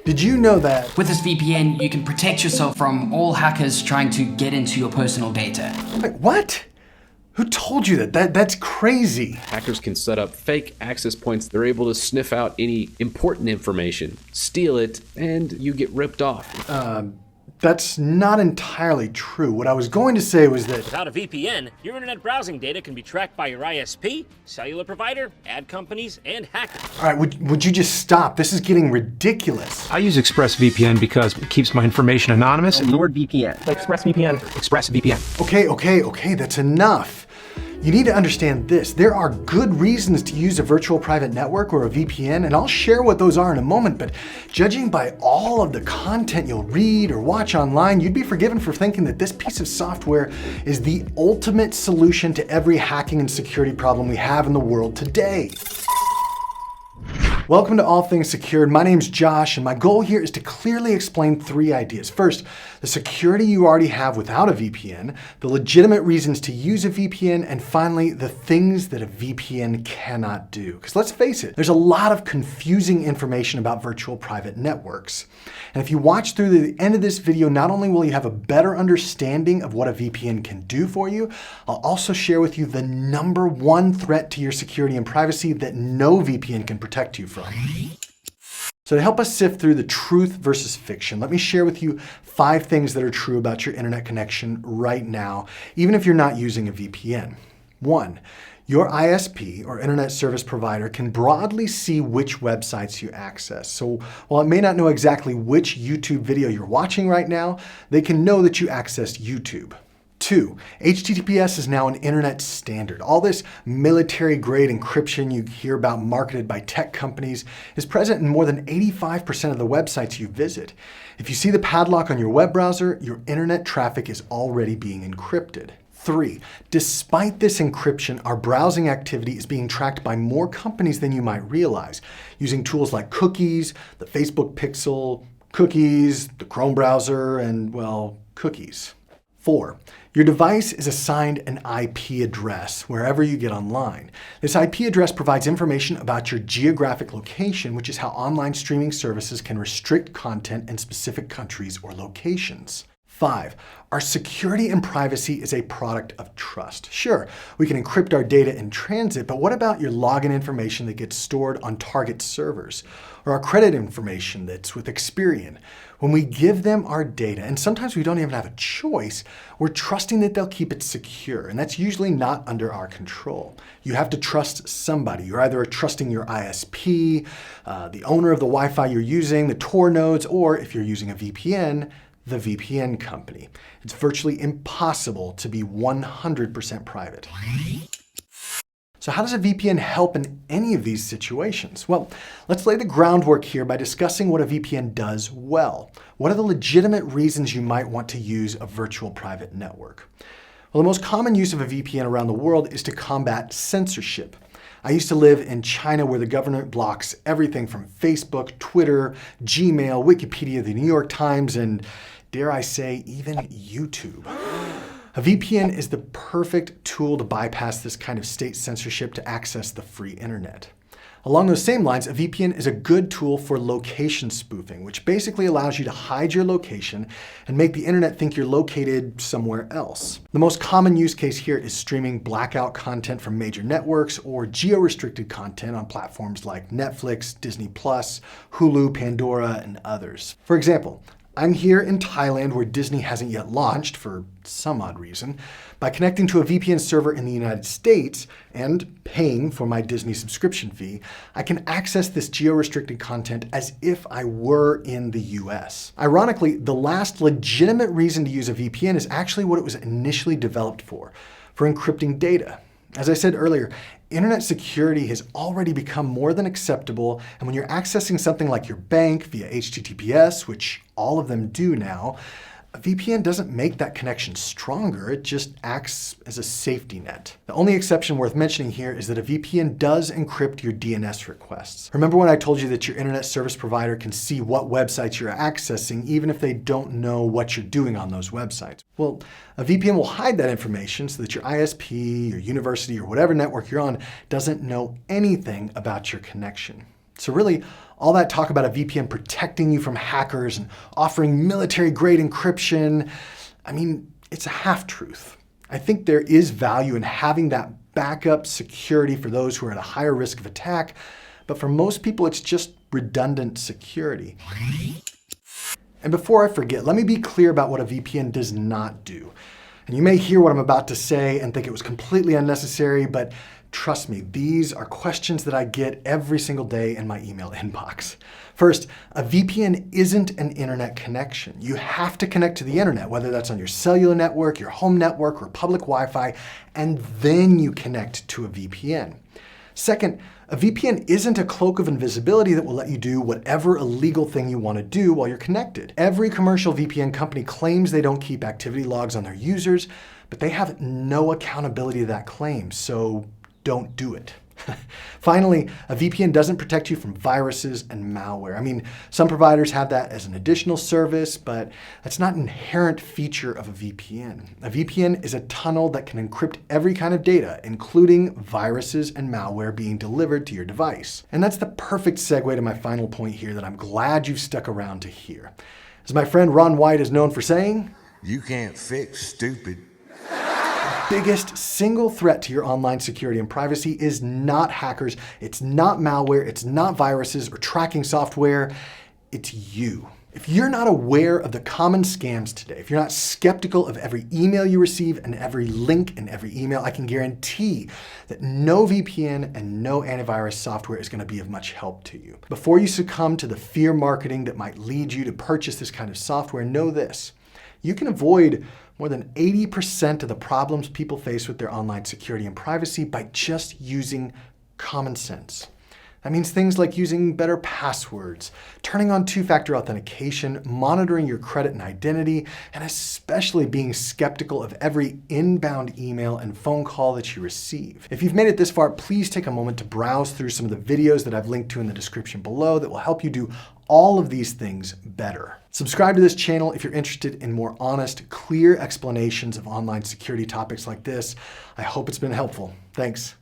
Did you know that? With this VPN, you can protect yourself from all hackers trying to get into your personal data. Wait, what? Who told you that? That's crazy. Hackers can set up fake access points. They're able to sniff out any important information, steal it, and you get ripped off. That's not entirely true. What I was going to say was that Without a VPN, your internet browsing data can be tracked by your ISP, cellular provider, ad companies, and hackers. all right, would you just stop? This is getting ridiculous. I use ExpressVPN because it keeps my information anonymous. NordVPN. ExpressVPN. Okay, that's enough. You need to understand this. There are good reasons to use a virtual private network or a VPN, and I'll share what those are in a moment, but judging by all of the content you'll read or watch online, you'd be forgiven for thinking that this piece of software is the ultimate solution to every hacking and security problem we have in the world today. Welcome to All Things Secured. My name's Josh, and my goal here is to clearly explain three ideas. First, the security you already have without a VPN, the legitimate reasons to use a VPN, and finally, the things that a VPN cannot do. Because let's face it, there's a lot of confusing information about virtual private networks. And if you watch through the end of this video, not only will you have a better understanding of what a VPN can do for you, I'll also share with you the number one threat to your security and privacy that no VPN can protect you from. So to help us sift through the truth versus fiction, let me share with you 5 things that are true about your internet connection right now, even if you're not using a VPN. 1, your ISP or internet service provider can broadly see which websites you access. So while it may not know exactly which YouTube video you're watching right now, they can know that you accessed YouTube. 2, HTTPS is now an internet standard. All this military-grade encryption you hear about marketed by tech companies is present in more than 85% of the websites you visit. If you see the padlock on your web browser, your internet traffic is already being encrypted. 3, despite this encryption, our browsing activity is being tracked by more companies than you might realize, using tools like cookies, the Facebook Pixel, cookies, the Chrome browser, and, well, cookies. 4, your device is assigned an IP address wherever you get online. This IP address provides information about your geographic location, which is how online streaming services can restrict content in specific countries or locations. 5, our security and privacy is a product of trust. Sure, we can encrypt our data in transit, but what about your login information that gets stored on Target servers? Or our credit information that's with Experian? When we give them our data, and sometimes we don't even have a choice, we're trusting that they'll keep it secure, and that's usually not under our control. You have to trust somebody. You're either trusting your ISP, the owner of the Wi-Fi you're using, the Tor nodes, or if you're using a VPN, the VPN company. It's virtually impossible to be 100% private. So how does a VPN help in any of these situations? Well, let's lay the groundwork here by discussing what a VPN does well. What are the legitimate reasons you might want to use a virtual private network? Well, the most common use of a VPN around the world is to combat censorship. I used to live in China where the government blocks everything from Facebook, Twitter, Gmail, Wikipedia, the New York Times, and dare I say, even YouTube. A VPN is the perfect tool to bypass this kind of state censorship to access the free internet. Along those same lines, a VPN is a good tool for location spoofing, which basically allows you to hide your location and make the internet think you're located somewhere else. The most common use case here is streaming blackout content from major networks or geo-restricted content on platforms like Netflix, Disney+, Hulu, Pandora, and others. For example, I'm here in Thailand where Disney hasn't yet launched for some odd reason. By connecting to a VPN server in the United States and paying for my Disney subscription fee, I can access this geo-restricted content as if I were in the US. Ironically, the last legitimate reason to use a VPN is actually what it was initially developed for encrypting data. As I said earlier, internet security has already become more than acceptable, and when you're accessing something like your bank via HTTPS, which all of them do now, a VPN doesn't make that connection stronger, it just acts as a safety net. The only exception worth mentioning here is that a VPN does encrypt your DNS requests. Remember when I told you that your internet service provider can see what websites you're accessing even if they don't know what you're doing on those websites? Well, a VPN will hide that information so that your ISP, your university, or whatever network you're on doesn't know anything about your connection. So really, All that talk about a VPN protecting you from hackers and offering military-grade encryption, I mean, it's a half-truth. I think there is value in having that backup security for those who are at a higher risk of attack, but for most people, it's just redundant security. And before I forget, let me be clear about what a VPN does not do. And you may hear what I'm about to say and think it was completely unnecessary, but trust me, these are questions that I get every single day in my email inbox. First, a VPN isn't an internet connection. You have to connect to the internet, whether that's on your cellular network, your home network, or public Wi-Fi, and then you connect to a VPN. Second, a VPN isn't a cloak of invisibility that will let you do whatever illegal thing you want to do while you're connected. Every commercial VPN company claims they don't keep activity logs on their users, but they have no accountability to that claim, so don't do it. Finally, a VPN doesn't protect you from viruses and malware. I mean, some providers have that as an additional service, but that's not an inherent feature of a VPN. A VPN is a tunnel that can encrypt every kind of data, including viruses and malware being delivered to your device. And that's the perfect segue to my final point here that I'm glad you've stuck around to hear. As my friend Ron White is known for saying, "You can't fix stupid." Biggest single threat to your online security and privacy is not hackers, it's not malware, it's not viruses or tracking software, it's you. If you're not aware of the common scams today, if you're not skeptical of every email you receive and every link in every email, I can guarantee that no VPN and no antivirus software is going to be of much help to you. Before you succumb to the fear marketing that might lead you to purchase this kind of software, know this: you can avoid more than 80% of the problems people face with their online security and privacy by just using common sense. That means things like using better passwords, turning on two-factor authentication, monitoring your credit and identity, and especially being skeptical of every inbound email and phone call that you receive. If you've made it this far, please take a moment to browse through some of the videos that I've linked to in the description below that will help you do all of these things better. Subscribe to this channel if you're interested in more honest, clear explanations of online security topics like this. I hope it's been helpful. Thanks.